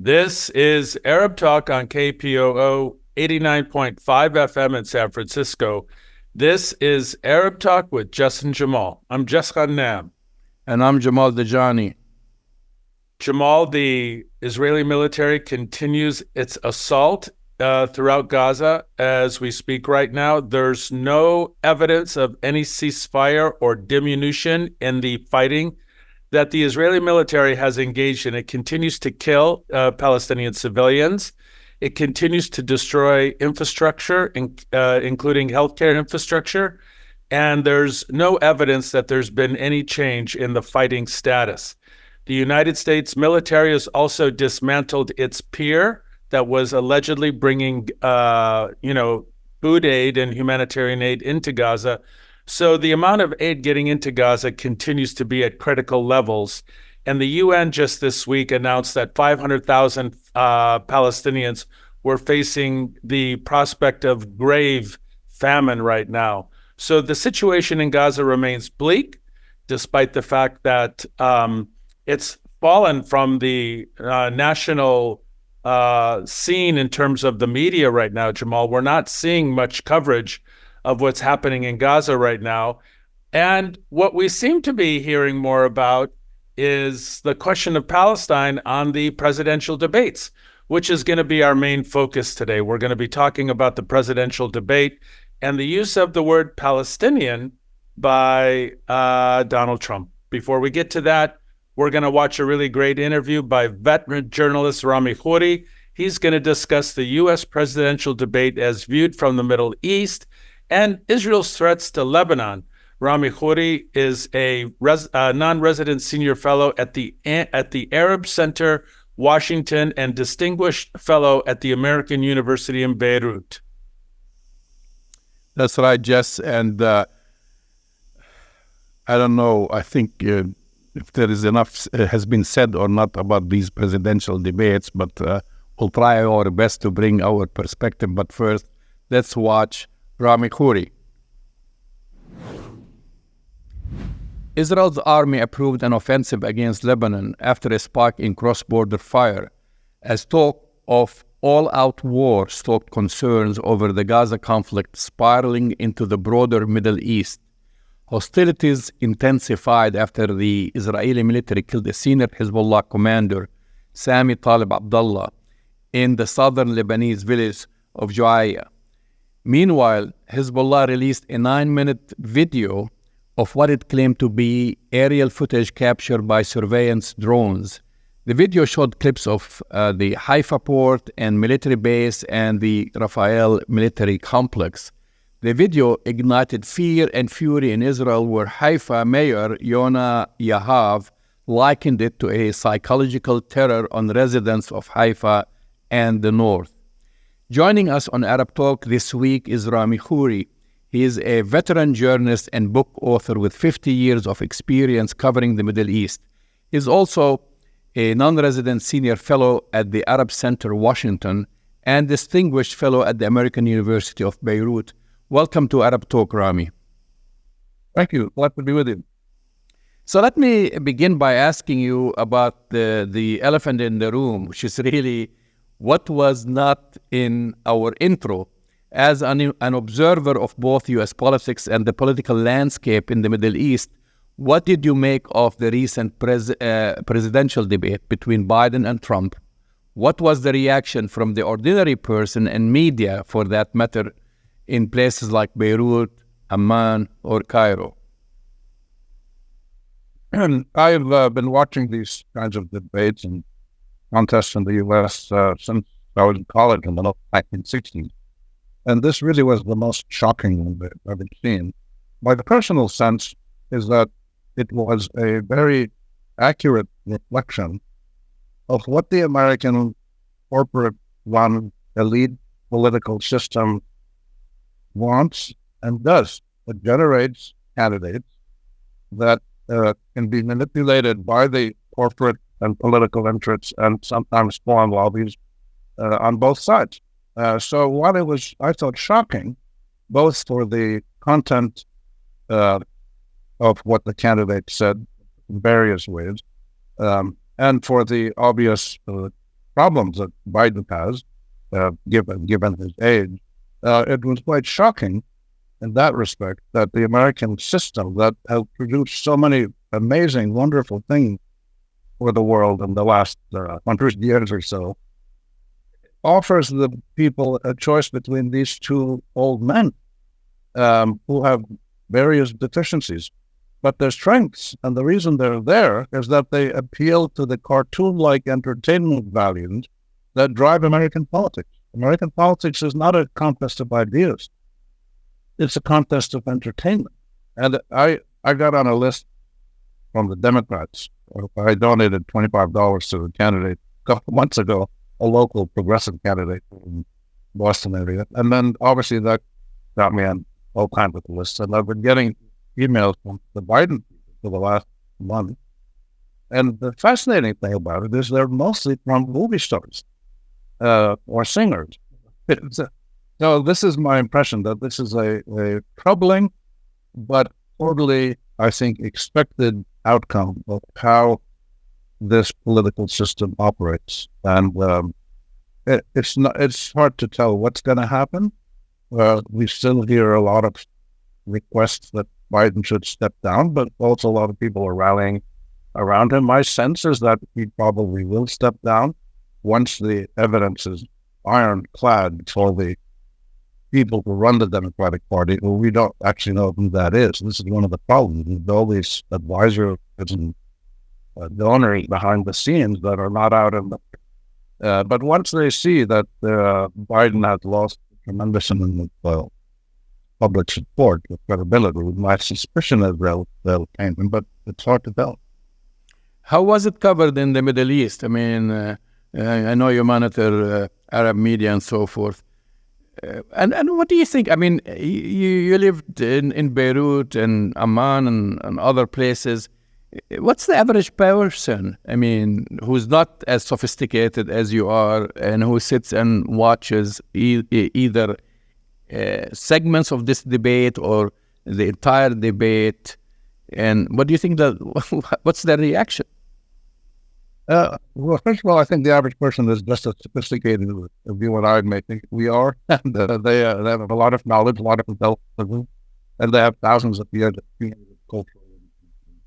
This is Arab Talk on KPOO 89.5 FM in San Francisco. This is Arab Talk with Justin Jamal. I'm Jess Ghannam. And I'm Jamal Dajani. Jamal, the Israeli military continues its assault throughout Gaza as we speak right now. There's no evidence of any ceasefire or diminution in the fighting that the Israeli military has engaged in. It continues to kill Palestinian civilians. It continues to destroy infrastructure, including healthcare infrastructure. And there's no evidence that there's been any change in the fighting status. The United States military has also dismantled its pier that was allegedly bringing, food aid and humanitarian aid into Gaza. So the amount of aid getting into Gaza continues to be at critical levels. And the UN just this week announced that 500,000 Palestinians were facing the prospect of grave famine right now. So the situation in Gaza remains bleak, despite the fact that it's fallen from the national scene in terms of the media right now, Jamal. We're not seeing much coverage of what's happening in Gaza right now. And what we seem to be hearing more about is the question of Palestine on the presidential debates, which is going to be our main focus today. We're going to be talking about the presidential debate and the use of the word Palestinian by Donald Trump. Before we get to that, we're going to watch a really great interview by veteran journalist Rami Khouri. He's going to discuss the U.S. presidential debate as viewed from the Middle East and Israel's threats to Lebanon. Rami Khouri is a non-resident senior fellow at the Arab Center, Washington, and distinguished fellow at the American University in Beirut. That's right, Jess. And I don't know, I think if there is enough has been said or not about these presidential debates, but we'll try our best to bring our perspective. But first, let's watch Rami Khouri. Israel's army approved an offensive against Lebanon after a spark in cross-border fire, as talk of all-out war stoked concerns over the Gaza conflict spiraling into the broader Middle East. Hostilities intensified after the Israeli military killed a senior Hezbollah commander, Sami Talib Abdullah, in the southern Lebanese village of Juaya. Meanwhile, Hezbollah released a 9-minute video of what it claimed to be aerial footage captured by surveillance drones. The video showed clips of the Haifa port and military base and the Rafael military complex. The video ignited fear and fury in Israel, where Haifa Mayor Yona Yahav likened it to a psychological terror on residents of Haifa and the north. Joining us on Arab Talk this week is Rami Khouri. He is a veteran journalist and book author with 50 years of experience covering the Middle East. He is also a non-resident senior fellow at the Arab Center, Washington, and distinguished fellow at the American University of Beirut. Welcome to Arab Talk, Rami. Thank you. Glad to be with you. So let me begin by asking you about the elephant in the room, which is really what was not in our intro. As an observer of both U.S. politics and the political landscape in the Middle East, what did you make of the recent presidential debate between Biden and Trump? What was the reaction from the ordinary person and media, for that matter, in places like Beirut, Amman, or Cairo? And I've been watching these kinds of debates and contests in the U.S. Since I was in college in the 1960s. And this really was the most shocking one that I've ever seen. My personal sense is that it was a very accurate reflection of what the American corporate-run elite political system wants and does. It generates candidates that can be manipulated by the corporate and political interests and sometimes foreign lobbies on both sides. So while it was, I thought, shocking, both for the content of what the candidate said in various ways, and for the obvious problems that Biden has, given his age, it was quite shocking in that respect that the American system that has produced so many amazing, wonderful things for the world in the last 100 years or so offers the people a choice between these two old men who have various deficiencies. But their strengths, and the reason they're there, is that they appeal to the cartoon-like entertainment values that drive American politics. American politics is not a contest of ideas. It's a contest of entertainment. And I got on a list from the Democrats. I donated $25 to the candidate a couple months ago, a local progressive candidate in Boston area. And then obviously that got me on all kinds of lists. And I've been getting emails from the Biden people for the last month. And the fascinating thing about it is they're mostly from movie stars or singers. So this is my impression that this is a troubling but totally, I think, expected outcome of how this political system operates. And it's hard to tell what's going to happen. We still hear a lot of requests that Biden should step down, but also a lot of people are rallying around him. My sense is that he probably will step down once the evidence is ironclad for the people who run the Democratic Party, who we don't actually know who that is. This is one of the problems. There's all these advisors and donors behind the scenes that are not out in the... but once they see that Biden has lost a tremendous amount of public support, with credibility, my suspicion is they'll change him, but it's hard to tell. How was it covered in the Middle East? I mean, I know you monitor Arab media and so forth. And what do you think? I mean, you lived in Beirut and Amman and other places. What's the average person, I mean, who's not as sophisticated as you are and who sits and watches either segments of this debate or the entire debate? And what do you think what's their reaction? Well, first of all, I think the average person is just as sophisticated as you and I may think we are. And they have a lot of knowledge, a lot of intelligence, and they have thousands of years of cultural,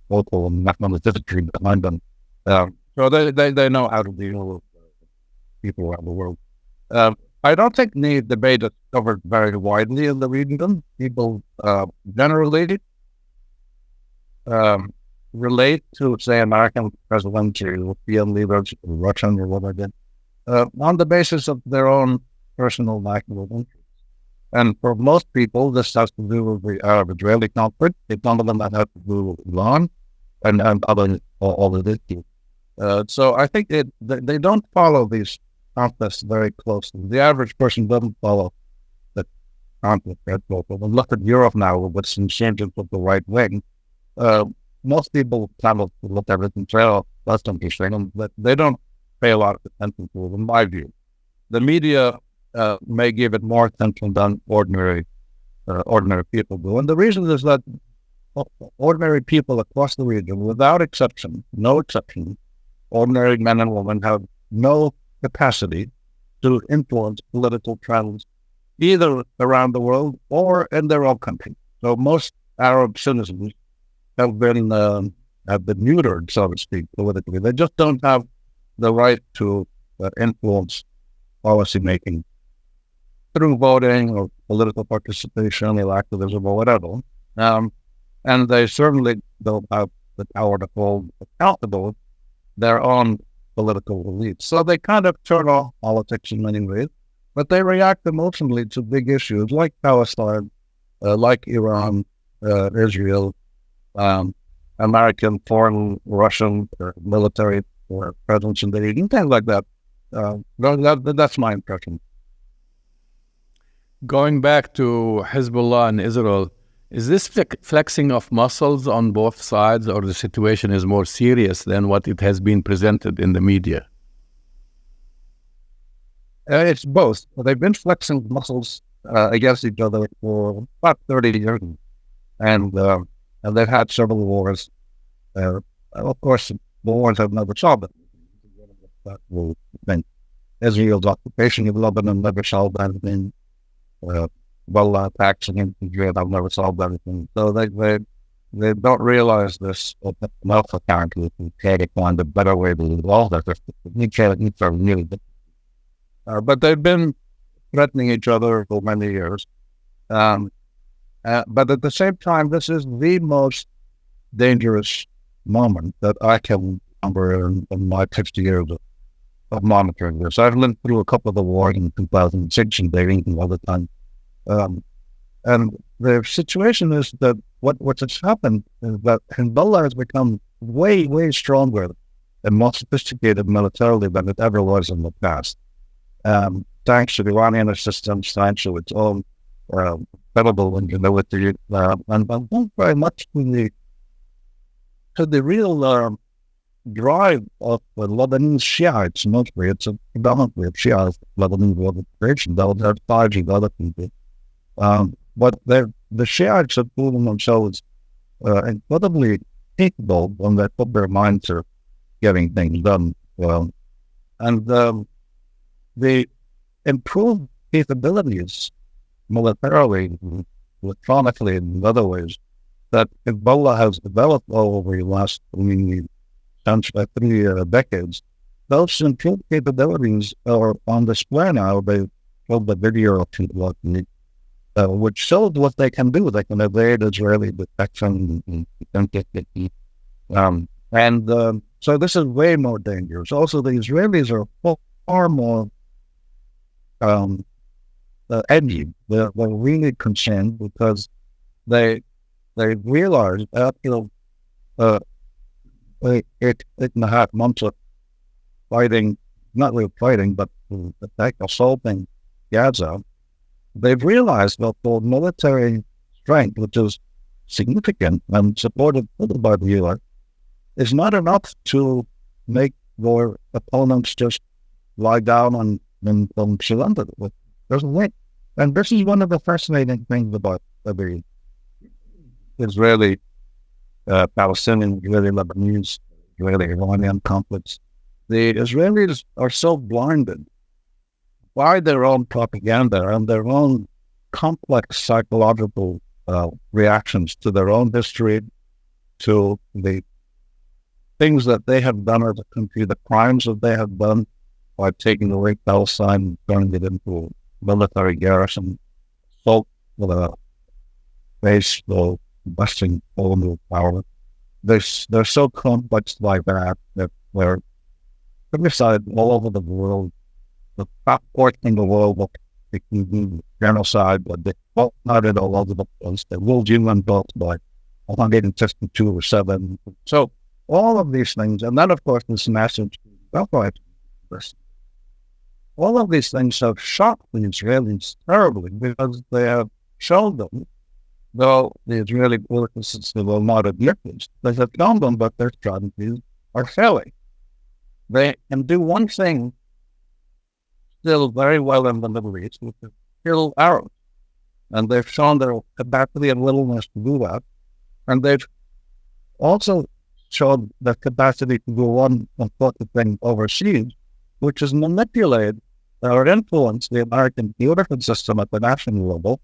local, and national history behind them. So they know how to deal with people around the world. I don't think the debate is covered very widely in the region. People generally relate to, say, American presidents or European leaders, or Russian or whatever, on the basis of their own personal national interests. And for most people, this has to do with the Arab-Israeli conflict. It's none of them that has to do with Iran and other all of this. So I think they don't follow these conflicts very closely. The average person doesn't follow the conflict very closely. When we look at Europe now, with what's in change of the right wing, most people kind of look at everything that's interesting, but they don't pay a lot of attention to it, in my view. The media may give it more attention than ordinary people do. And the reason is that ordinary people across the region, without exception, no exception, ordinary men and women have no capacity to influence political trends either around the world or in their own country. So most Arab citizens have been neutered, so to speak, politically. They just don't have the right to influence policy making through voting or political participation, activism, or whatever. And they certainly don't have the power to hold accountable their own political elites. So they kind of turn off politics in many ways, but they react emotionally to big issues like Palestine, like Iran, Israel, American, foreign, Russian military presence in the region, things like that. That's my impression. Going back to Hezbollah and Israel, is this flexing of muscles on both sides, or the situation is more serious than what it has been presented in the media? It's both. They've been flexing muscles against each other for about 30 years. And they've had several wars. Of course, the wars have never solved it. That will think. Israel's occupation of Lebanon never solved anything. Well, attacks against Israel have never solved anything. So they don't realize this enough, apparently, to try to find a better way to resolve that. These are really difficult. But they've been threatening each other for many years. But at the same time, this is the most dangerous moment that I can remember in my 50 years of monitoring this. I've lived through a couple of the wars in 2006 and Beirut all the time. And the situation is that what has happened is that Hezbollah has become way, way stronger and more sophisticated militarily than it ever was in the past. Thanks to the Iranian assistance, thanks to its own credible ingenuity, and very much to the real drive of the Lebanese Shiites, mostly. It's predominantly a Shiite Lebanese organization, though there are 5 other people. But the Shiites have proven themselves incredibly capable when they put their mind to getting things done well. And the improved capabilities militarily, electronically, and in other ways that Hezbollah has developed over the last 3 decades, those improved capabilities are on display now. They showed the video of people which showed what they can do. They can evade Israeli detection. So this is way more dangerous. Also, the Israelis are far more edgy. They're really concerned because they realize after 8.5 months of fighting, not really fighting, but assaulting Gaza, they've realized that for military strength, which is significant and supported by the U.S., is not enough to make their opponents just lie down and surrender. It doesn't work. And this is one of the fascinating things about the Israeli, Palestinian, Israeli, Lebanese, Israeli, Iranian conflicts. The Israelis are so blinded by their own propaganda and their own complex psychological reactions to their own history, to the things that they have done as a country, the crimes that they have done by taking away Palestine and turning it into a military garrison, assault with a base, the Western colonial power. They're so complex like that they're criticized all over the world. The top court in the world will be genocide, but they fought not it all over the place. They ruled human built by 162 or 7. So all of these things, and then of course this message, all of these things have shocked the Israelis terribly because they have shown them, though the Israeli politicians will not admit this, they have shown them that their strategies are failing. They can do one thing still very well in the Middle East, which is kill Arabs. And they've shown their capacity and willingness to do that. And they've also shown the capacity to do one important thing overseas, which is manipulate or influence the American political system at the national level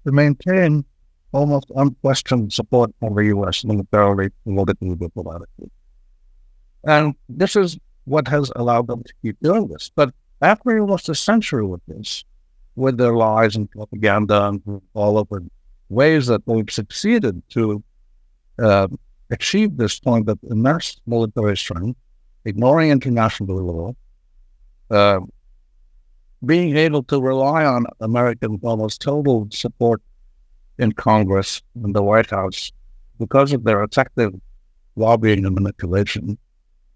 to maintain almost unquestioned support for the U.S. militarily, politically, diplomatically. And this is what has allowed them to keep doing this. But after almost a century with this, with their lies and propaganda and all of the ways that they've succeeded to achieve this point of immense military strength, ignoring international law, being able to rely on American almost total support in Congress and the White House because of their effective lobbying and manipulation,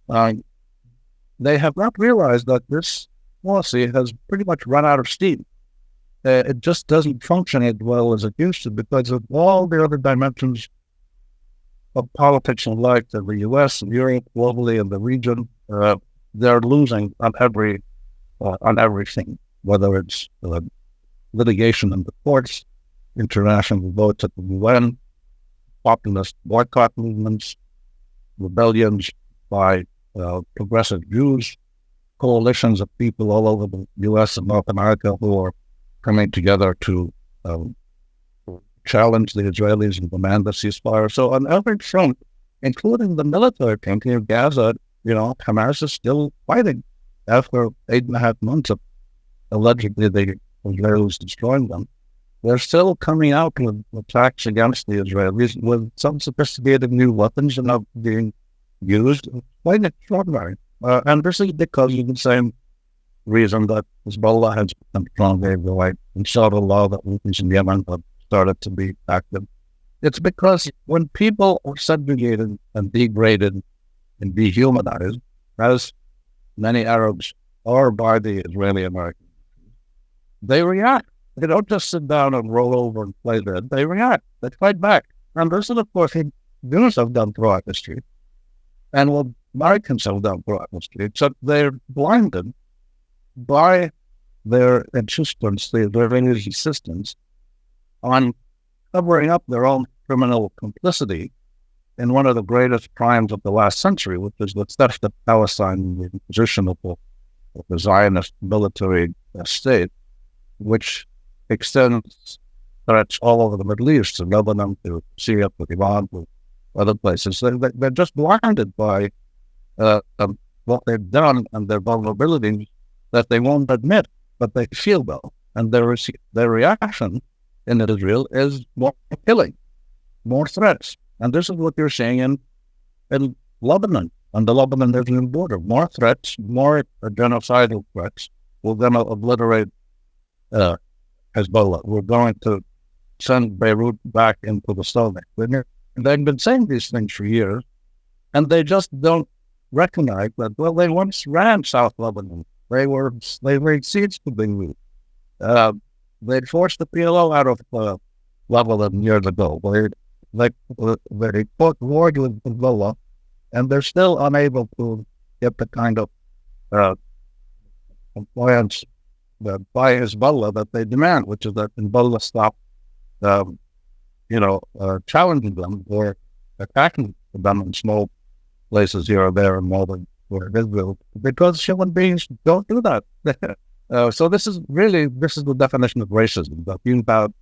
they have not realized that this policy has pretty much run out of steam. It just doesn't function as well as it used to because of all the other dimensions of politics and life in the U.S. and Europe, globally in the region. They're losing on everything, whether it's litigation in the courts, international votes at the UN, populist boycott movements, rebellions by progressive Jews, coalitions of people all over the U.S. and North America who are coming together to challenge the Israelis and demand a ceasefire. So on every front, including the military front here, Gaza, Hamas is still fighting after 8.5 months of allegedly the Israelis destroying them. They're still coming out with attacks against the Israelis with some sophisticated new weapons and not being used. Quite extraordinary. And this is because of the same reason that Hezbollah has become stronger, right? And saw the law that weapons in Yemen have started to be active. It's because when people are subjugated and degraded and dehumanized, as many Arabs are by the Israeli Americans, they react. They don't just sit down and roll over and play dead. They react. They fight back. And this is, of course, what Jews have done throughout history, and what Americans have done throughout history, except they're blinded by their insistence, their insistence on covering up their own criminal complicity in one of the greatest crimes of the last century, which is the theft of Palestine, the imposition of the Zionist military state, which extends threats all over the Middle East, to Lebanon, to Syria, to Iran, to other places. They're just blinded by what they've done and their vulnerabilities that they won't admit, but they feel well. And their reaction in Israel is more killing, more threats. And this is what you're seeing in Lebanon, on the Lebanon-Israel border. More threats, more genocidal threats. We're going to obliterate Hezbollah. We're going to send Beirut back into the Soviet. They've been saying these things for years, and they just don't recognize that, well, they once ran South Lebanon. They laid siege to Beirut. They forced the PLO out of Lebanon years ago. They fought war with Hezbollah, and they're still unable to get the kind of compliance by Hezbollah that they demand, which is that Hezbollah stop, challenging them or attacking them in small places here or there in northern Israel, because human beings don't do that. So this is the definition of racism, that you have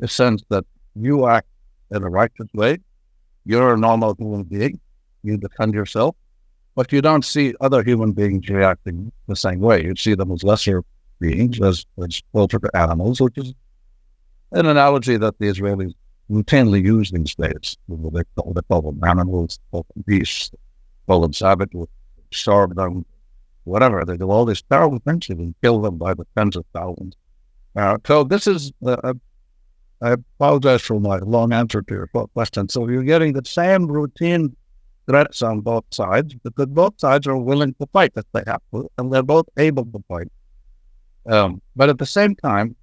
a sense that you act in a righteous way, you're a normal human being, you defend yourself, but you don't see other human beings reacting the same way. You see them as lesser beings, as closer to animals, which is an analogy that the Israelis routinely use these days. They call them animals, call them beasts, call them savages, starve them, whatever. They do all these terrible things and kill them by the tens of thousands. So this is, I apologize for my long answer to your question. So you're getting the same routine threats on both sides, because both sides are willing to fight if they have to, and they're both able to fight. But at the same time,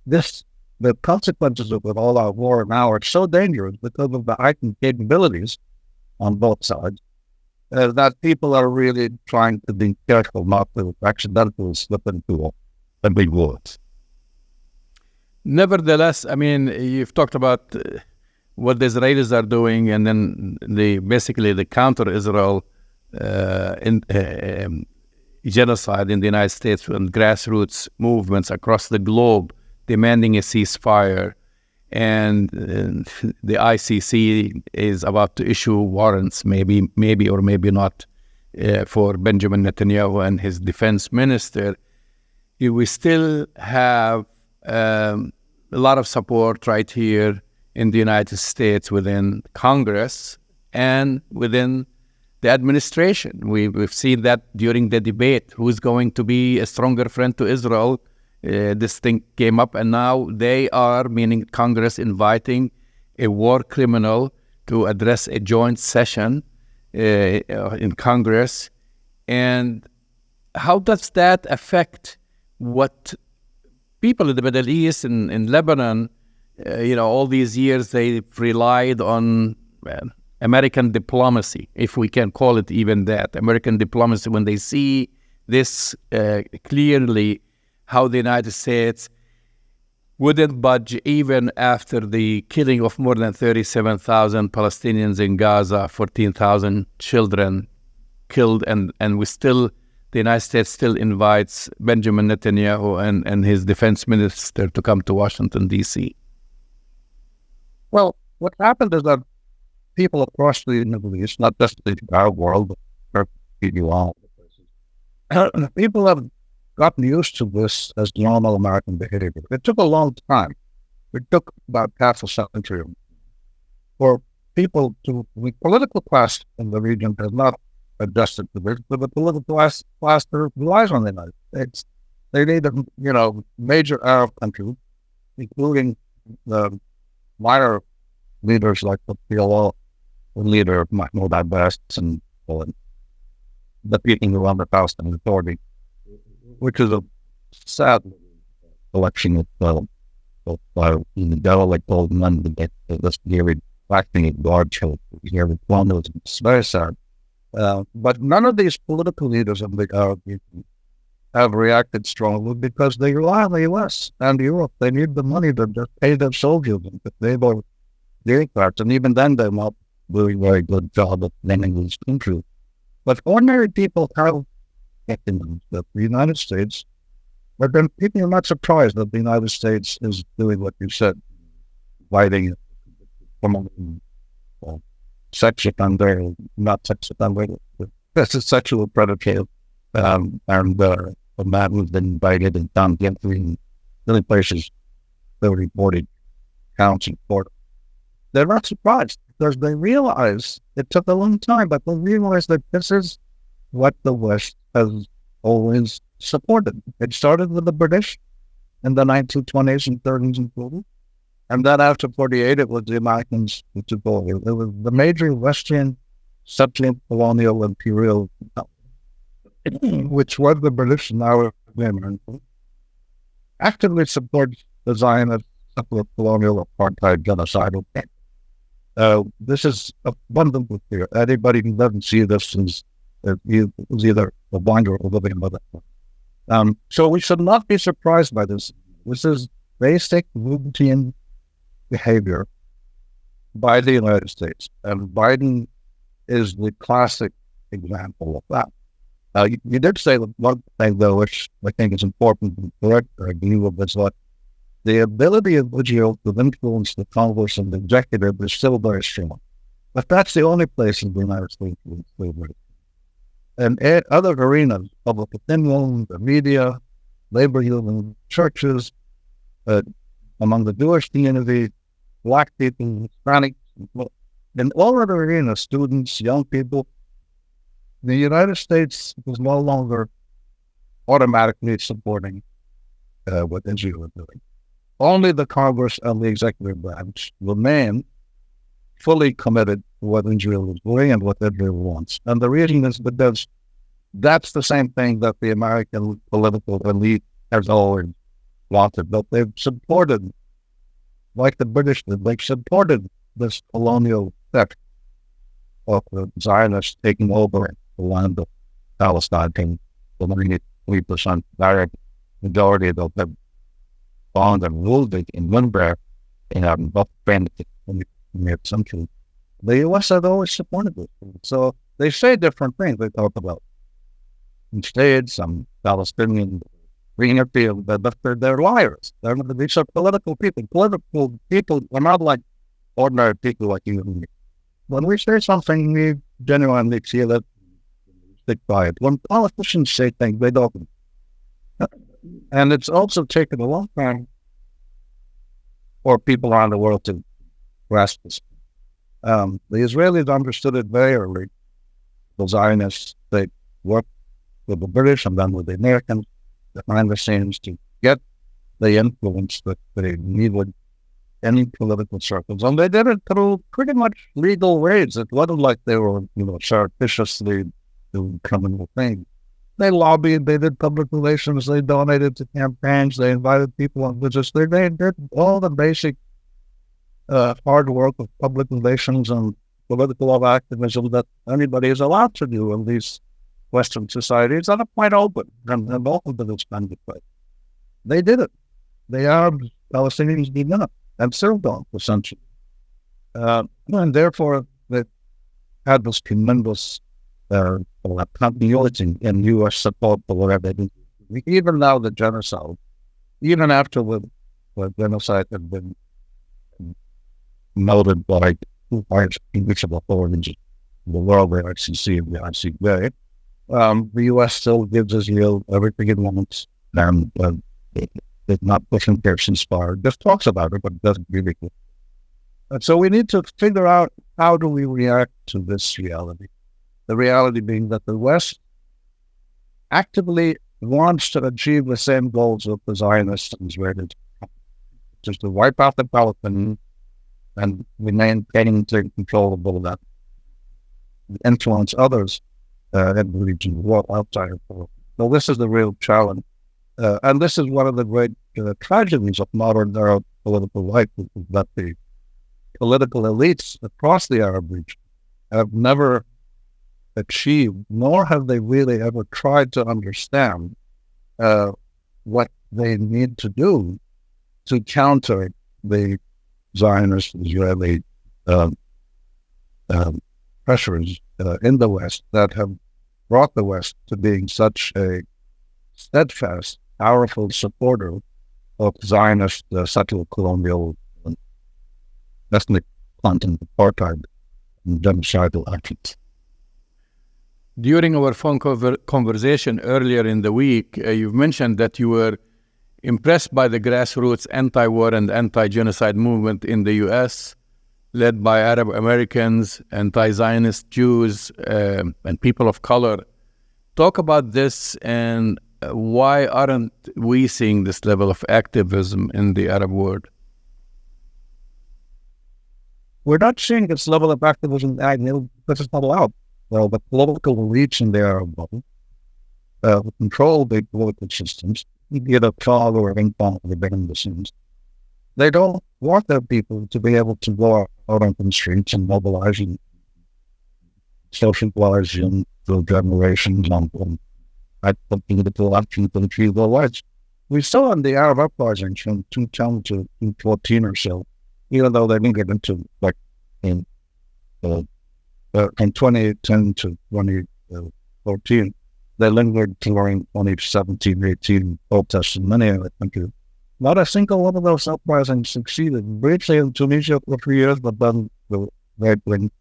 the consequences of it all out war now are so dangerous because of the heightened capabilities on both sides that people are really trying to be careful not to accidentally slip into a big war. Nevertheless, I mean, you've talked about what the Israelis are doing, and then basically the counter-Israel genocide in the United States and grassroots movements across the globe demanding a ceasefire, and the ICC is about to issue warrants, maybe or maybe not, for Benjamin Netanyahu and his defense minister. We still have a lot of support right here in the United States within Congress and within the administration. We've seen that during the debate, who's going to be a stronger friend to Israel. This thing came up, and now they are, meaning Congress, inviting a war criminal to address a joint session in Congress. And how does that affect what people in the Middle East and in Lebanon, all these years they've relied on American diplomacy, if we can call it even that, American diplomacy, when they see this clearly, how the United States wouldn't budge even after the killing of more than 37,000 Palestinians in Gaza, 14,000 children killed, and we still the United States still invites Benjamin Netanyahu and his defense minister to come to Washington, D.C.? Well, what happened is that people across the Middle East, not just the Arab world, but all places, people have gotten used to this as normal American behavior. It took a long time. It took about half a century for people to, the political class in the region has not adjusted to this, but the political class that relies on the United States. They need major Arab countries, including the minor leaders like the PLO leader, Mahmoud Abbas, and the people who run the Palestinian Authority, which is a sad election of the devil, like told none of this very acting in God child here with one was very sad. But none of these political leaders in the Arab region have reacted strongly because they rely on the US and Europe. They need the money to just pay their soldiers and they were doing that. And even then they're not doing a very good job of running these countries. But ordinary people have opinions that the United States, but then people are not surprised that the United States is doing what you said, fighting sex offender, not sex offender, that's a sexual predator, and a man who's been invited and found guilty in many places, they were reported counts in court. They're not surprised because they realize it took a long time, but they realize that this is what the West has always supported. It started with the British in the 1920s and 30s and 40s. And then after 48, it was the Americans who took over. It was the major Western settling colonial imperial, which was the British and now the Americans, actively supports the Zionist colonial apartheid genocidal. This is abundantly clear. Anybody who doesn't see this is either a blind or a living mother. So we should not be surprised by this. This is basic routine behavior by the United States. And Biden is the classic example of that. You did say one thing, though, which I think is important and correct, or I agree with, is that the ability of Israel to influence the Congress and the executive is still very strong. But that's the only place in the United States where slavery. And other arenas, public opinion, the media, labor unions, churches, among the Jewish community, Black people, Hispanics, in all other arenas, students, young people, the United States is no longer automatically supporting what Israel is doing. Only the Congress and the executive branch remain fully committed to what Israel is doing and what Israel wants. And the reason is because that's the same thing that the American political elite has always wanted, but they've supported, like the British did, they've supported this colonial sect of the Zionists taking over the land of Palestine, and the 93% direct majority of them found and ruled it in Nuremberg and have not been in the 20th century. The U.S. has always supported this. So they say different things. They talk about states, some Palestinian bringing field, but they're liars. These are political people. Political people are not like ordinary people like you and me. When we say something, we genuinely feel it, stick by it. When politicians say things, they don't. And it's also taken a long time for people around the world to grasp this. The Israelis understood it very early. The Zionists, they worked with the British and then with the Americans behind the scenes to get the influence that they needed in political circles. And they did it through pretty much legal ways. It wasn't like they were, surreptitiously doing criminal things. They lobbied, they did public relations, they donated to campaigns, they invited people on visits. They did all the basic hard work of public relations and political activism that anybody is allowed to do in these Western societies that are quite open and open to this kind of thing. They did it. The Arab Palestinians did not, and still don't, essentially. And therefore, they had this tremendous continuity in U.S. support for whatever they do. Even now, the genocide, even after the genocide had been noted by two parts of authorities in the world, the ICC and the ICJ, the U.S. still gives Israel everything it wants, and it's not pushing their ceasefire. Just talks about it, but doesn't really. And so we need to figure out, how do we react to this reality? The reality being that the West actively wants to achieve the same goals of the Zionists and Israelis, just to wipe out the Palestinians and maintaining control of all that, influence others in the region, world outside of the world. So this is the real challenge. And this is one of the great tragedies of modern Arab political life, that the political elites across the Arab region have never achieved, nor have they really ever tried to understand what they need to do to counter the Zionist Israeli pressures in the West that have brought the West to being such a steadfast, powerful supporter of Zionist settler colonial ethnic content, apartheid, and genocidal actions. During our phone conversation earlier in the week, you've mentioned that you were impressed by the grassroots anti-war and anti-genocide movement in the U.S., led by Arab Americans, anti-Zionist Jews, and people of color. Talk about this, and why aren't we seeing this level of activism in the Arab world? We're not seeing this level of activism because it's not allowed. Well, the political elites in the Arab world control the political systems, either call or income behind the scenes. They don't want their people to be able to go out on the streets and mobilize and socialize for generations on political action to achieve their rights. We saw in the Arab uprisings from 2010 to 2014 or so, even though they didn't get into in 2010 to 2014, they lingered during 2017, 18 protests in many other countries. Not a single one of those uprisings succeeded. Briefly in Tunisia for 3 years, but then the right-wing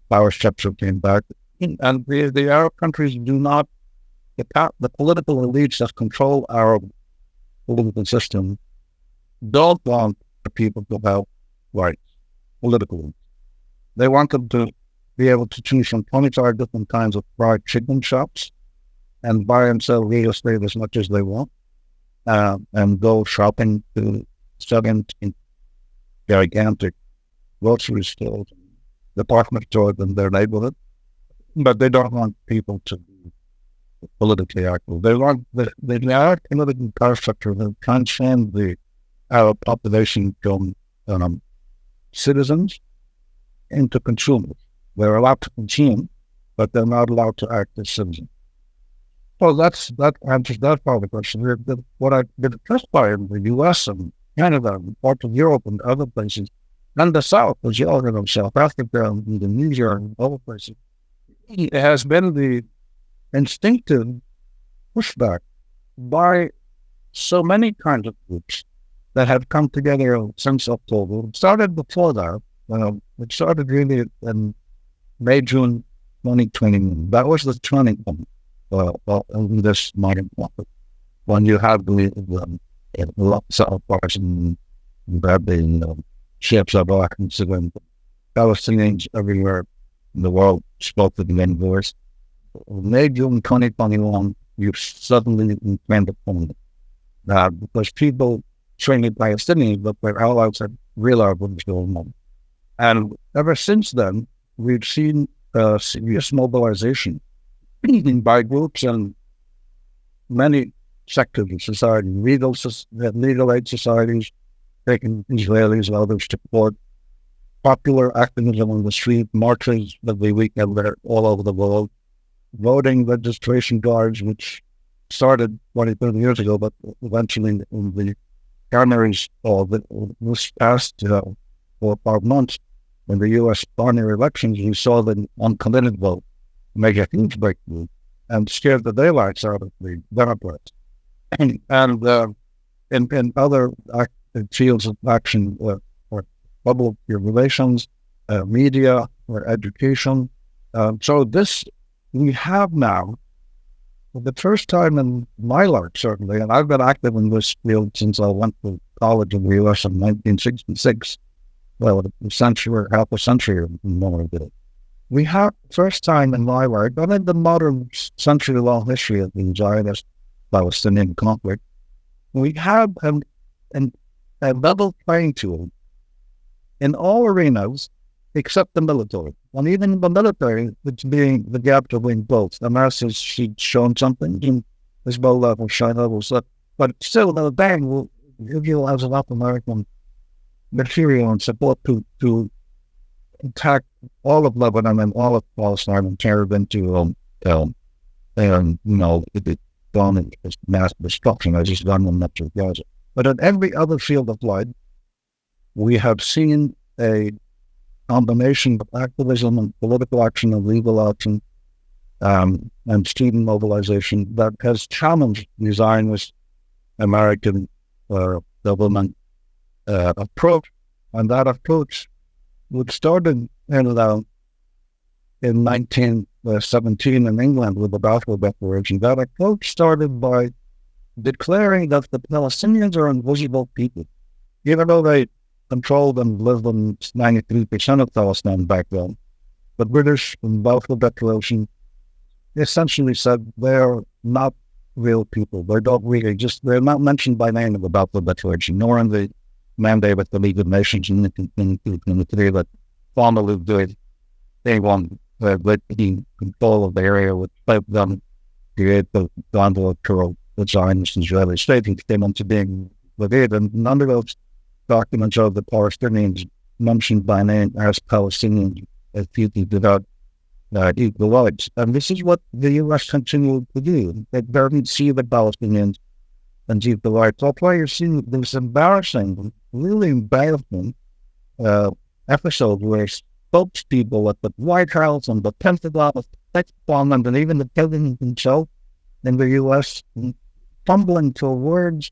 power structure came back. And the Arab countries do not, the political elites that control our political system don't want the people to have rights, politically. They want them to be able to choose from 25 different kinds of fried chicken shops and buy and sell real estate as much as they want, and go shopping to 17 gigantic grocery stores, department stores in their neighborhood. But they don't want people to be politically active. They want the Arab political power structure to transcend the Arab population from citizens into consumers. They're allowed to consume, but they're not allowed to act as citizens. So that answers that part of the question. What I've been impressed by in the U.S. and Canada and parts of Europe and other places, and the South, as you all know, South Africa and Indonesia and other places, it has been the instinctive pushback by so many kinds of groups that have come together since October. It started before that. It started really in May, June 2020. That was the turning point in this modern conflict. When you have the South parts and you have the ships of black and civilian Palestinians everywhere in the world spoke with the same voice. May, June 2021, you suddenly turned the point. Because people trained Palestinians, but their allies had realized what was going on. And ever since then, we've seen serious mobilization by groups and many sectors of society, legal aid societies, taking Israelis and others to court, popular activism on the street, marches every weekend all over the world, voting registration cards, which started 20, 30 years ago, but eventually in the primaries this past 4 or 5 months, in the U.S. primary elections, you saw the uncommitted vote make a huge breakthrough and scared the daylights out of the Democrats. And in other fields of action, or public relations, media, or education. So this, we have now, for the first time in my life, certainly, and I've been active in this field since I went to college in the U.S. in 1966, well, a century, half a century more ago. We have the first time in my life, and in the modern century-long history of the Zionist-Palestinian conflict, we have a level playing field in all arenas except the military. And even in the military, it's being the gap between both. Unless she's shown something in Hezbollah or China, but still, the bang will give you as enough American material and support to attack all of Lebanon and all of Palestine and tear it into, it done mass destruction as it's done in much of Gaza. But in every other field of life, we have seen a combination of activism and political action and legal action and student mobilization that has challenged the Zionist American government approach. And that approach, which started in 1917 in England with the Balfour Declaration, that approach started by declaring that the Palestinians are invisible people. Even though they controlled and lived in 93% of Palestine back then, the British in Balfour Declaration essentially said they're not real people. They're not mentioned by name in the Balfour Declaration, nor in the mandate of the League of Nations in 1923 that formally they want the control of the area, which helped them create the gondola the Zionist Israeli state, which came into being with it. And none of those documents of the Palestinians mentioned by name as Palestinians as people without equal rights. And this is what the U.S. continued to do. They barely see the Palestinians and equal rights. That's why you're seeing this embarrassing, really embarrassing episode where spokespeople at the White House and the Pentagon, the State Department, and even the president himself in the U.S. fumbling to words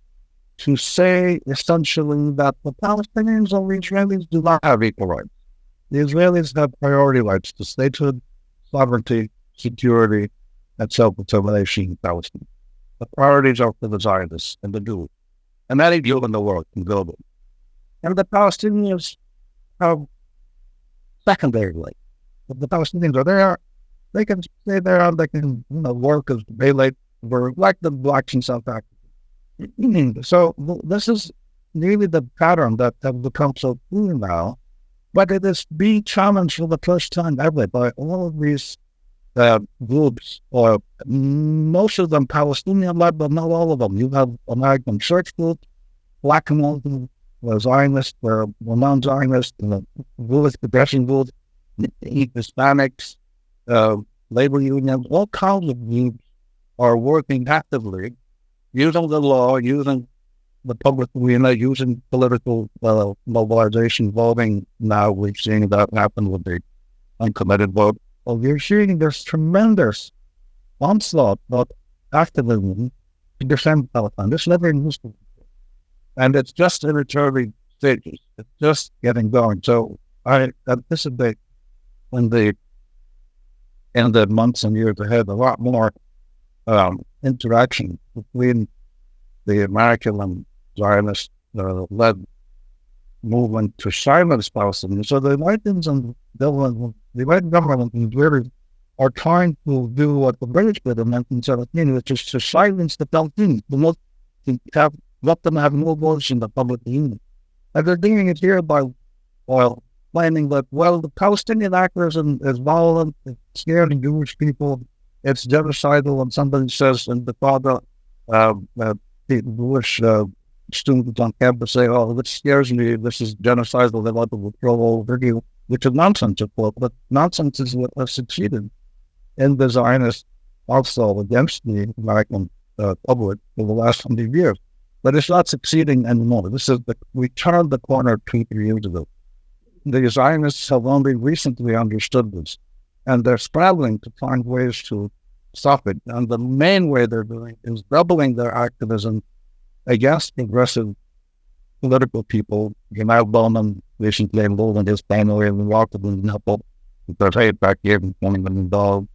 to say essentially that the Palestinians or the Israelis do not have equal rights. The Israelis have priority rights to statehood, sovereignty, security, and self-determination in Palestine. The priorities are for the Zionists and the Jews, and any Jew in the world can go them. And the Palestinians have secondary rights. If the Palestinians are there, they can stay there and they can work as they were like the blacks in South Africa. So this is really the pattern that has become so clear now, but it is being challenged for the first time ever by all of these groups, or most of them Palestinian-led, but not all of them. You have American church groups, Black American Zionists, non-Zionists, Jewish progressive groups, Hispanics, labor unions, all kinds of groups are working actively, using the law, using the public arena, using political mobilization, voting. Now we've seen that happen with the uncommitted vote. Well, you're seeing this tremendous onslaught of activism to defend Palestine. This never used to be. And it's just in its early stages. It's just getting going. So I anticipate in the months and years ahead, a lot more interaction between the American and Zionist-led movement to silence Palestinians. So the Americans and the American government really are trying to do what the British did in 1917, which is to silence the Palestinians, let them have no voice in the public opinion. And they're doing it here by claiming that, the Palestinian activism is violent, it's scaring Jewish people, it's genocidal, and somebody says in the Gaza, the Jewish students on campus say, this scares me, this is genocidal, they want to withdraw over you, which is nonsense, of course, but nonsense is what has succeeded in the Zionist assault against the American public for the last 100 years. But it's not succeeding anymore. We turned the corner 2-3 years ago. The Zionists have only recently understood this. and they're scrambling to find ways to stop it. And the main way they're doing is doubling their activism against progressive political people. Israel-Lebanon recently involved in his family and walked in Nepal because hey, back here in $20 million.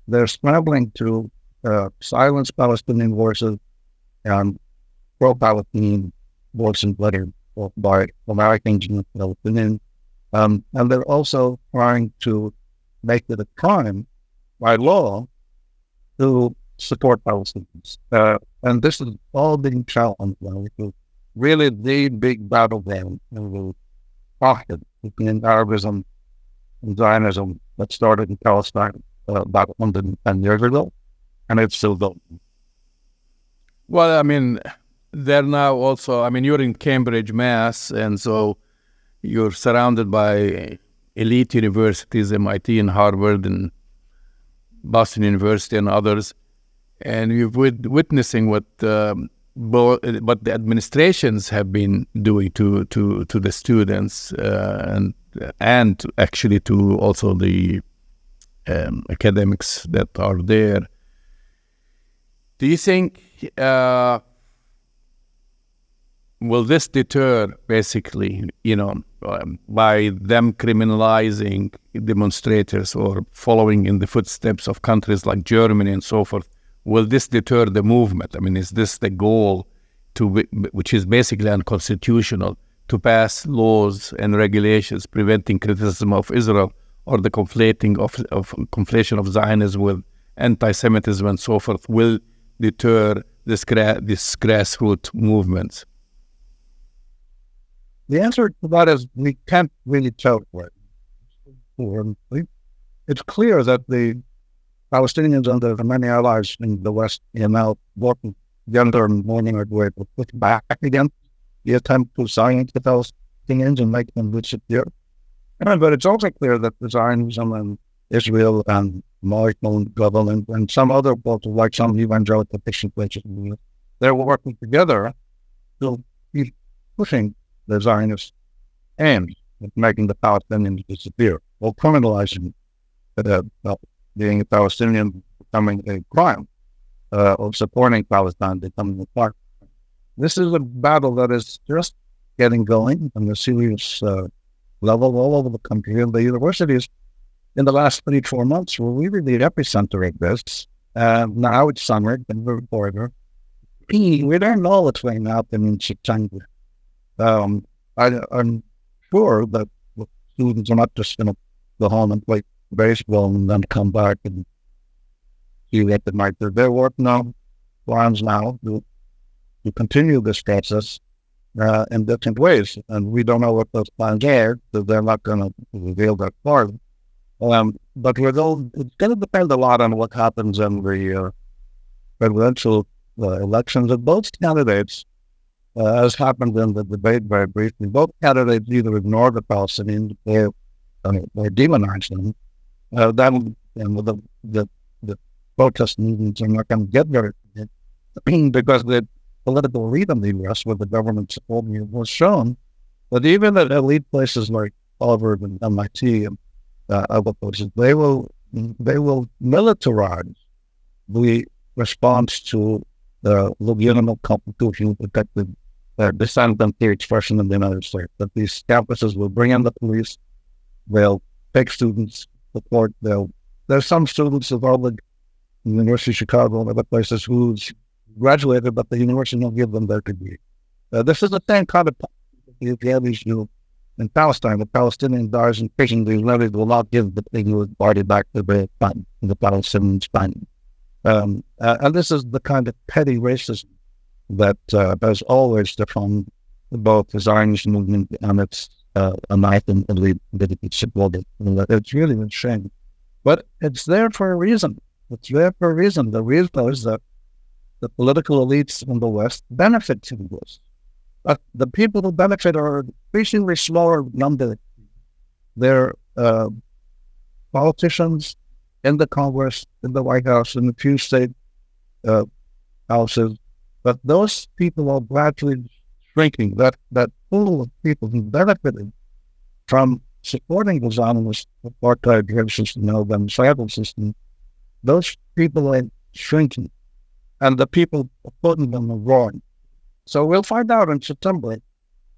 They're scrambling to silence Palestinian voices and pro-Palestinian voices lettered by Americans and Palestinians. And they're also trying to make it a crime by law to support Palestinians. And this is all being challenged now, which is really the big battleground in the conflict between Arabism and Zionism that started in Palestine about 110 years ago, and it's still going. Well, I mean, they're now also, I mean, you're in Cambridge, Mass, and so you're surrounded by elite universities, MIT and Harvard and Boston University and others, and you're witnessing what the administrations have been doing to the students and actually to also the academics that are there. Do you think will this deter, basically, by them criminalizing demonstrators or following in the footsteps of countries like Germany and so forth? Will this deter the movement? I mean, is this the goal, which is basically unconstitutional, to pass laws and regulations preventing criticism of Israel or the conflation of Zionism with anti-Semitism and so forth, will deter this grassroots movements? The answer to that is we can't really tell right. It's clear that the Palestinians and the many allies in the West are now working together and mourning a way to push back against the attempt to silence the Palestinians and make them disappear. But it's also clear that the Zionism and Israel and American government and some other folks, like some evangelical Christian places, they're working together to keep pushing the Zionist aims at making the Palestinians disappear or criminalizing being a Palestinian becoming a crime or supporting Palestine becoming a crime. This is a battle that is just getting going on a serious level all over the country. And the universities in the last 24 months were really the epicenter of this. Now it's summer, and we're border. We don't know what's going out in September. I'm sure that students are not just going to go home and play baseball and then come back and see what they might do. They're working on plans now to continue this process in different ways. And we don't know what those plans are, so they're not going to reveal that part. But it's going to depend a lot on what happens in the presidential elections of both candidates. As happened in the debate very briefly, both candidates either ignore the Palestinians or demonize them. Then the protest movements are not going to get very because the political elite in the U.S. with the government support was shown that even at elite places like Harvard and MIT and other places, they will militarize the response to the legitimate constitutional protected dissent and free expression in the United States. That these campuses will bring in the police, they'll take students, support. There's some students of Harvard, University of Chicago, and other places who graduated, but the university don't give them their degree. This is the same kind of the Israelis do in Palestine. The Palestinian dies in prison. The Israelis will not give the party back to the Palestinians. And this is the kind of petty racism that has always defined both the Zionist movement and its American elite that it's supported. It's really a shame. But it's there for a reason. It's there for a reason. The reason is that the political elites in the West benefit from this. But the people who benefit are increasingly smaller number. They're politicians in the Congress, in the White House, in a few state houses. But those people are gradually shrinking. That pool of people who benefited from supporting the Zionist apartheid system, the societal system, those people are shrinking, and the people supporting them are growing. So we'll find out in September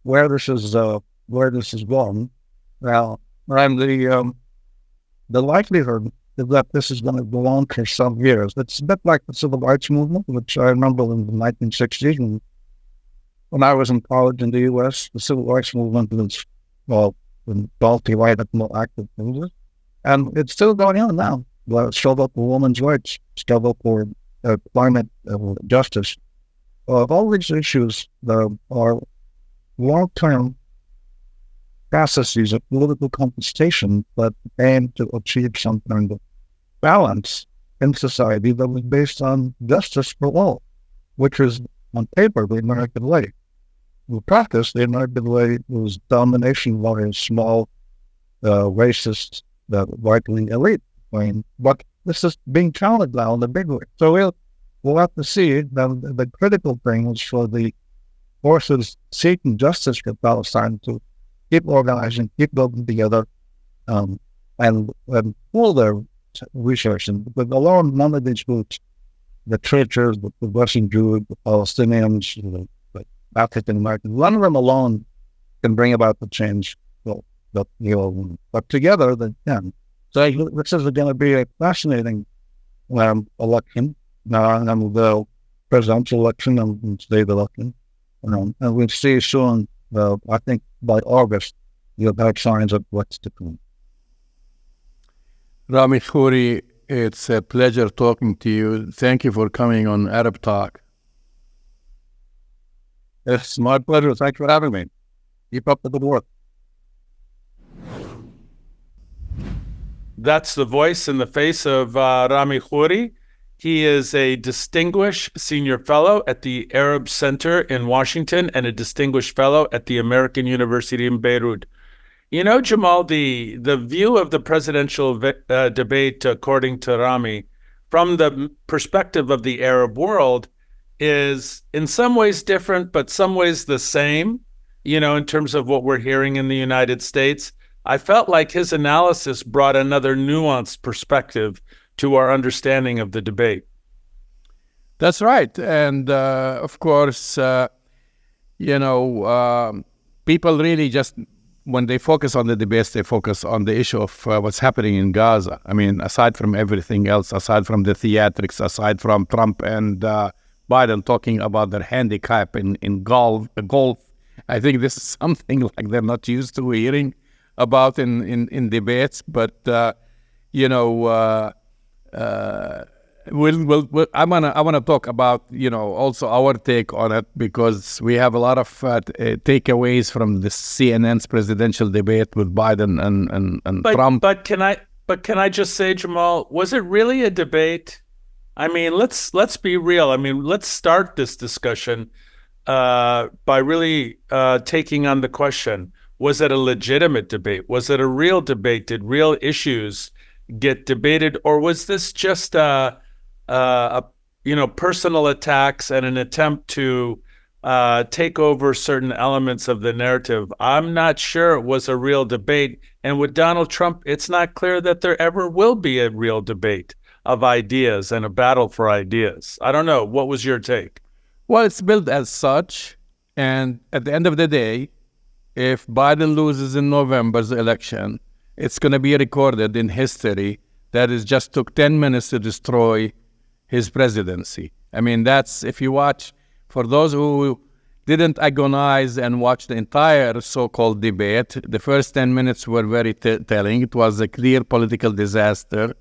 where this is going. Now, and the likelihood is that this is going to go on for some years. It's a bit like the civil rights movement, which I remember in the 1960s. When I was in college in the U.S., the civil rights movement was, well, multi-white, more active movement. And it's still going on now. Struggle for women's rights, struggle for climate justice. All these issues are long-term processes of political contestation that aim to achieve some kind of balance in society that was based on justice for all, which is on paper the American way. In practice, the American way was domination by a small, racist, right-wing elite. But this is being challenged now in the big way. So we'll have to see. The critical thing is for the forces seeking justice for Palestine to keep organizing, keep building together, and pull their resources. But alone, none of these groups, the churches, the Russian Jews, the Palestinians, the African Americans, none of them alone can bring about the change. But together they can. So this is going to be a fascinating election, and the presidential election and state election. And we'll see soon, I think by August, you'll have signs of what's to come. Rami Khouri, it's a pleasure talking to you. Thank you for coming on Arab Talk. It's my pleasure. Thanks for having me. Keep up the good work. That's the voice and the face of Rami Khouri. He is a distinguished senior fellow at the Arab Center in Washington and a distinguished fellow at the American University in Beirut. You know, Jamal, the view of the presidential debate, according to Rami, from the perspective of the Arab world, is in some ways different, but some ways the same, you know, in terms of what we're hearing in the United States. I felt like his analysis brought another nuanced perspective to our understanding of the debate. That's right. And of course, people really just, when they focus on the debates, they focus on the issue of what's happening in Gaza. I mean, aside from everything else, aside from the theatrics, aside from Trump and Biden talking about their handicap in golf, I think this is something like they're not used to hearing about in debates. But, I wanna talk about also our take on it, because we have a lot of takeaways from the CNN's presidential debate with Biden and Trump. But can I just say, Jamal, was it really a debate? I mean, let's be real. I mean, let's start this discussion by really taking on the question: was it a legitimate debate? Was it a real debate? Did real issues get debated, or was this just personal attacks and an attempt to take over certain elements of the narrative? I'm not sure it was a real debate. And with Donald Trump, it's not clear that there ever will be a real debate of ideas and a battle for ideas. I don't know. What was your take? Well, it's built as such. And at the end of the day, if Biden loses in November's election, it's going to be recorded in history that it just took 10 minutes to destroy his presidency. I mean, that's, if you watch, for those who didn't agonize and watch the entire so-called debate, the first 10 minutes were very telling. It was a clear political disaster.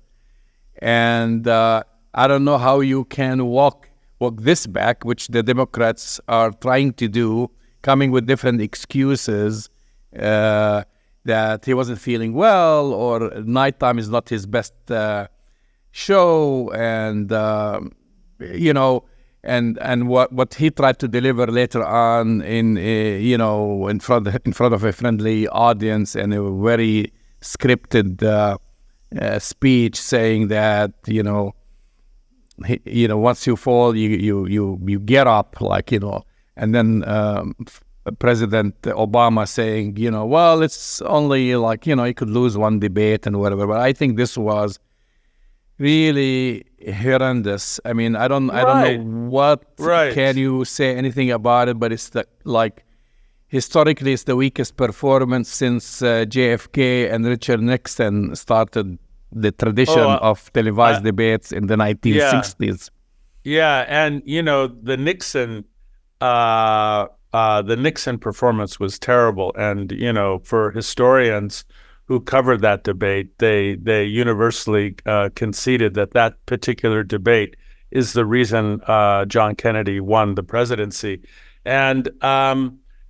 And I don't know how you can walk this back, which the Democrats are trying to do, coming with different excuses, that he wasn't feeling well, or nighttime is not his best show, and and what he tried to deliver later on in front of a friendly audience and a very scripted speech, saying that once you fall, you get up, and then President Obama saying, well, it's only like, he could lose one debate and whatever. But I think this was really horrendous. I mean, I don't know what can you say anything about it, but it's historically it's the weakest performance since JFK and Richard Nixon started the tradition of televised debates in the 1960s. Yeah, and the Nixon performance was terrible, and for historians who covered that debate, they universally conceded that particular debate is the reason John Kennedy won the presidency. And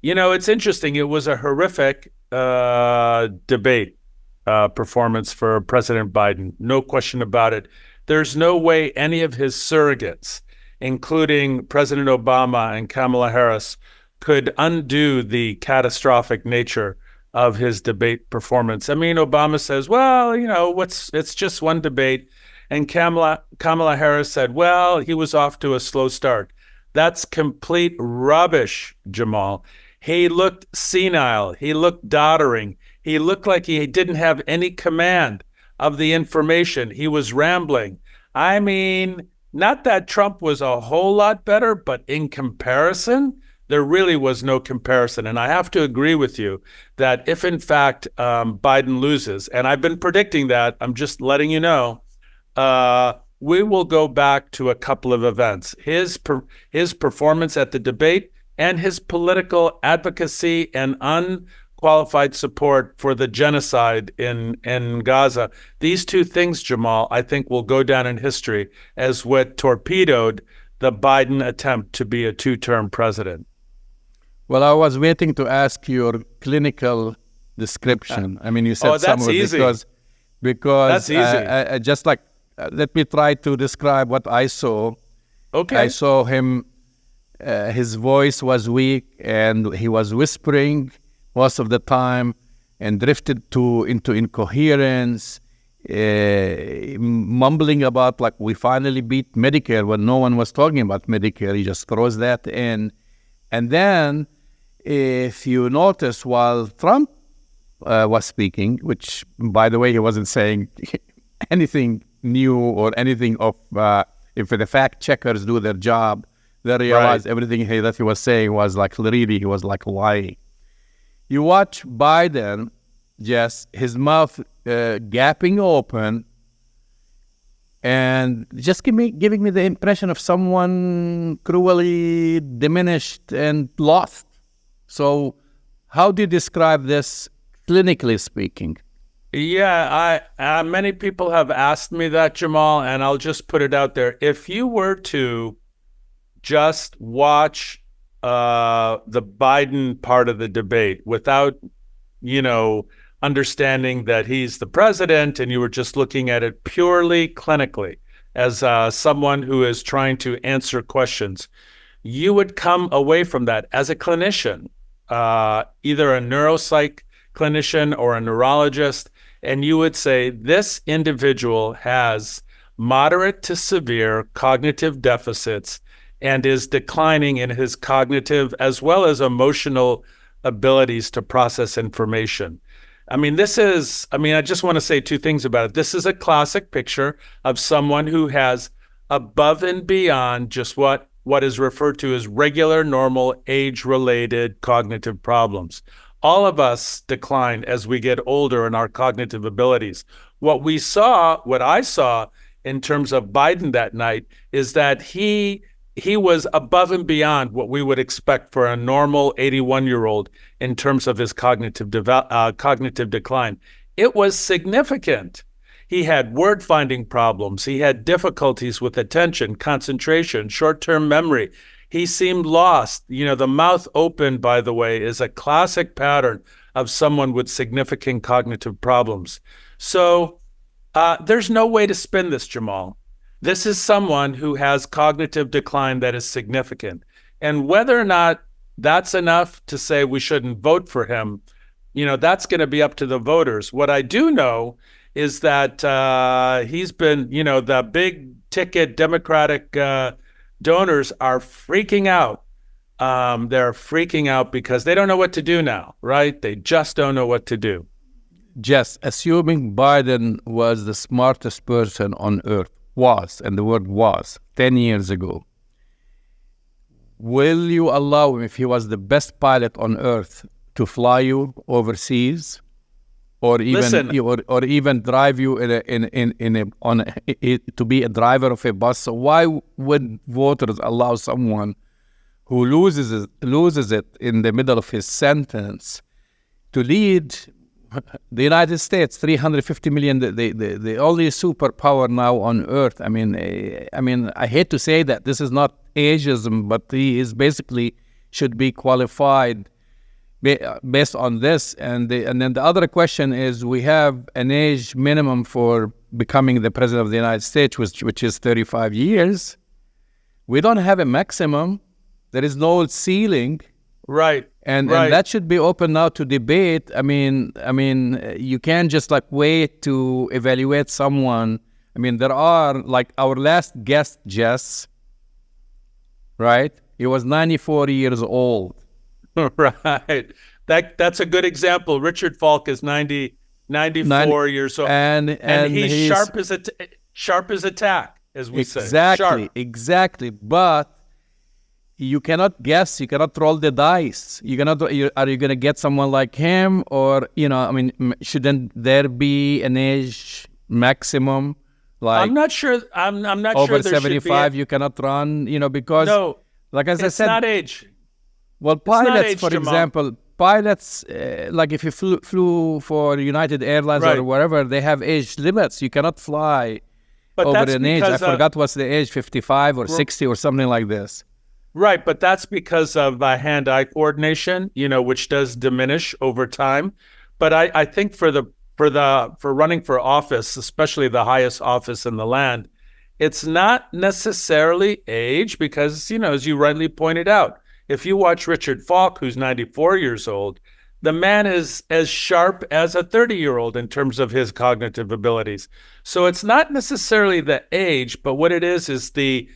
it's interesting. It was a horrific debate performance for President Biden, no question about it. There's no way any of his surrogates, including President Obama and Kamala Harris, could undo the catastrophic nature of his debate performance. I mean, Obama says, well, it's just one debate. And Kamala Harris said, well, he was off to a slow start. That's complete rubbish, Jamal. He looked senile. He looked doddering. He looked like he didn't have any command of the information. He was rambling. I mean, not that Trump was a whole lot better, but in comparison, there really was no comparison. And I have to agree with you that if, in fact, Biden loses, and I've been predicting that, I'm just letting you know, we will go back to a couple of events. His performance at the debate and his political advocacy and unqualified support for the genocide in Gaza. These two things, Jamal, I think will go down in history as what torpedoed the Biden attempt to be a two-term president. Well, I was waiting to ask your clinical description. I mean, you said some of it because that's easy. Just like, let me try to describe what I saw. Okay. I saw him, his voice was weak and he was whispering most of the time and drifted into incoherence, mumbling about like we finally beat Medicare when no one was talking about Medicare. He just throws that in. And then if you notice while Trump was speaking, which by the way, he wasn't saying anything new or anything of, if the fact checkers do their job, they realize everything that he was saying was like really, he was like lying. You watch Biden, just his mouth gapping open and just giving me the impression of someone cruelly diminished and lost. So how do you describe this clinically speaking? Yeah, many people have asked me that, Jamal, and I'll just put it out there. If you were to just watch the Biden part of the debate without, understanding that he's the president, and you were just looking at it purely clinically as someone who is trying to answer questions, you would come away from that as a clinician, either a neuropsych clinician or a neurologist, and you would say this individual has moderate to severe cognitive deficits and is declining in his cognitive as well as emotional abilities to process information. I mean, I just want to say two things about it. This is a classic picture of someone who has above and beyond just what is referred to as regular, normal, age-related cognitive problems. All of us decline as we get older in our cognitive abilities. What I saw in terms of Biden that night is that he was above and beyond what we would expect for a normal 81-year-old in terms of his cognitive decline. It was significant. He had word-finding problems. He had difficulties with attention, concentration, short-term memory. He seemed lost. The mouth open, by the way, is a classic pattern of someone with significant cognitive problems. So there's no way to spin this, Jamal. This is someone who has cognitive decline that is significant. And whether or not that's enough to say we shouldn't vote for him, that's going to be up to the voters. What I do know is that he's been, the big ticket Democratic donors are freaking out They're freaking out because they don't know what to do now, right? They just don't know what to do. Just assuming Biden was the smartest person on earth, and the word was, 10 years ago, will you allow him, if he was the best pilot on earth, to fly you overseas, or even drive you to be a driver of a bus? So why would voters allow someone who loses it in the middle of his sentence to lead the United States, 350 million, the only superpower now on earth? I mean, I hate to say that this is not ageism, but he is basically should be qualified based on this. And then the other question is, we have an age minimum for becoming the president of the United States, which is 35 years. We don't have a maximum. There is no ceiling. Right. And that should be open now to debate. I mean, you can't just like wait to evaluate someone. I mean, there are, like our last guest, Jess, right? He was 94 years old. Right. That's a good example. Richard Falk is 94 years old. And he's sharp as a tack, as we say. Exactly. But you cannot guess. You cannot roll the dice. Are you going to get someone like him? Or, shouldn't there be an age maximum? Like, I'm not sure. I'm not over sure there 75, should be you cannot run, because, no, like as I said, it's not age. Well, pilots, for example, like if you flew for United Airlines or wherever, they have age limits. You cannot fly over an age. I forgot what's the age, 55 or 60 or something like this. Right, but that's because of hand-eye coordination, which does diminish over time. But I think for running for office, especially the highest office in the land, it's not necessarily age because, as you rightly pointed out, if you watch Richard Falk, who's 94 years old, the man is as sharp as a 30-year-old in terms of his cognitive abilities. So it's not necessarily the age, but what it is it's the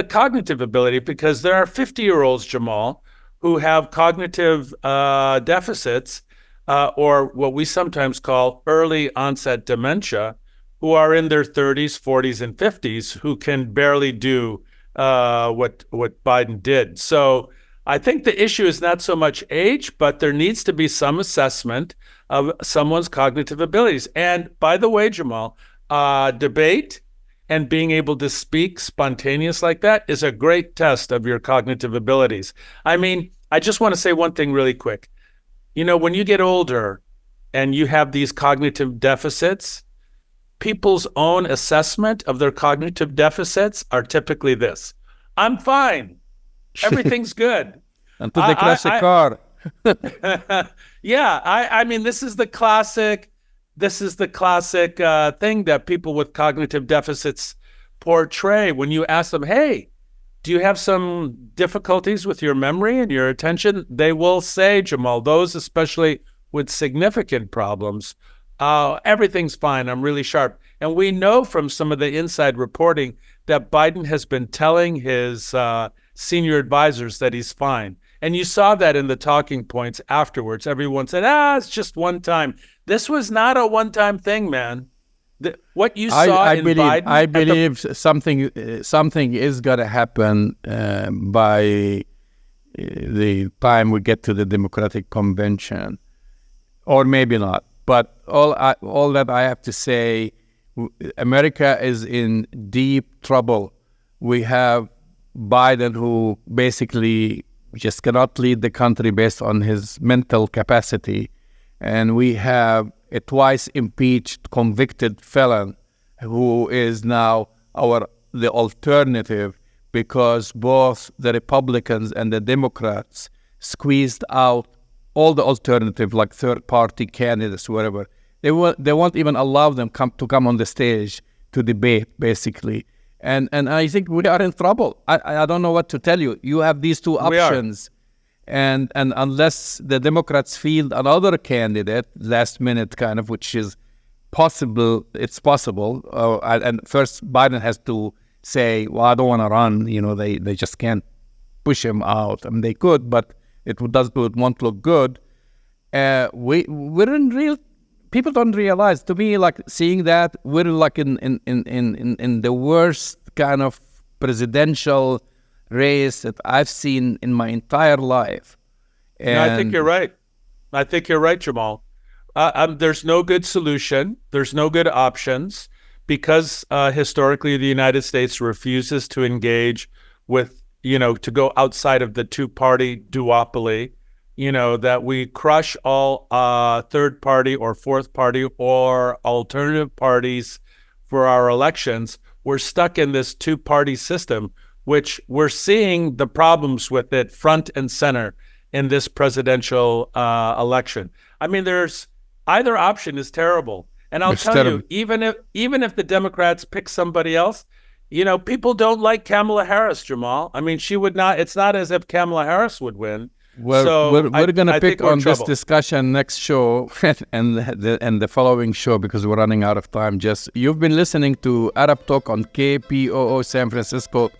cognitive ability, because there are 50-year-olds, Jamal, who have cognitive deficits, or what we sometimes call early onset dementia, who are in their 30s, 40s, and 50s, who can barely do what Biden did. So I think the issue is not so much age, but there needs to be some assessment of someone's cognitive abilities. And by the way, Jamal, debate and being able to speak spontaneous like that is a great test of your cognitive abilities. I mean, I just want to say one thing really quick. When you get older and you have these cognitive deficits, people's own assessment of their cognitive deficits are typically this: I'm fine. Everything's good. Until they crash a car. Yeah, I mean, this is the classic thing that people with cognitive deficits portray. When you ask them, hey, do you have some difficulties with your memory and your attention? They will say, Jamal, those especially with significant problems, everything's fine. I'm really sharp. And we know from some of the inside reporting that Biden has been telling his senior advisors that he's fine. And you saw that in the talking points afterwards. Everyone said, it's just one time. This was not a one-time thing, man. What you saw in Biden... I believe something is going to happen by the time we get to the Democratic Convention. Or maybe not. But all that I have to say, America is in deep trouble. We have Biden, who basically just cannot lead the country based on his mental capacity. And we have a twice impeached, convicted felon who is now the alternative, because both the Republicans and the Democrats squeezed out all the alternative, like third-party candidates, whatever. They won't even allow them to come on the stage to debate, basically. And I think we are in trouble. I don't know what to tell you. You have these two options. And unless the Democrats field another candidate, last minute kind of, which is possible, it's possible. And first Biden has to say, well, I don't want to run. They just can't push him out. I mean, they could, but it won't look good. We're in real. People don't realize. To me, like seeing that, we're like in the worst kind of presidential race that I've seen in my entire life. And No, I think you're right. I think you're right, Jamal. There's no good solution. There's no good options because historically the United States refuses to engage with, to go outside of the two-party duopoly, that we crush all third party or fourth party or alternative parties for our elections. We're stuck in this two-party system, which we're seeing the problems with it front and center in this presidential election. I mean, either option is terrible. And I'll tell you, even if the Democrats pick somebody else, people don't like Kamala Harris, Jamal. I mean, she would not. It's not as if Kamala Harris would win. Well, we're going to pick on this discussion next show and the following show because we're running out of time. You've been listening to Arab Talk on KPOO San Francisco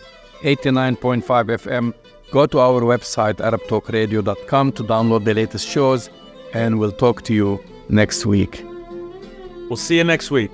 89.5 FM. Go to our website, arabtalkradio.com, to download the latest shows, and we'll talk to you next week. We'll see you next week.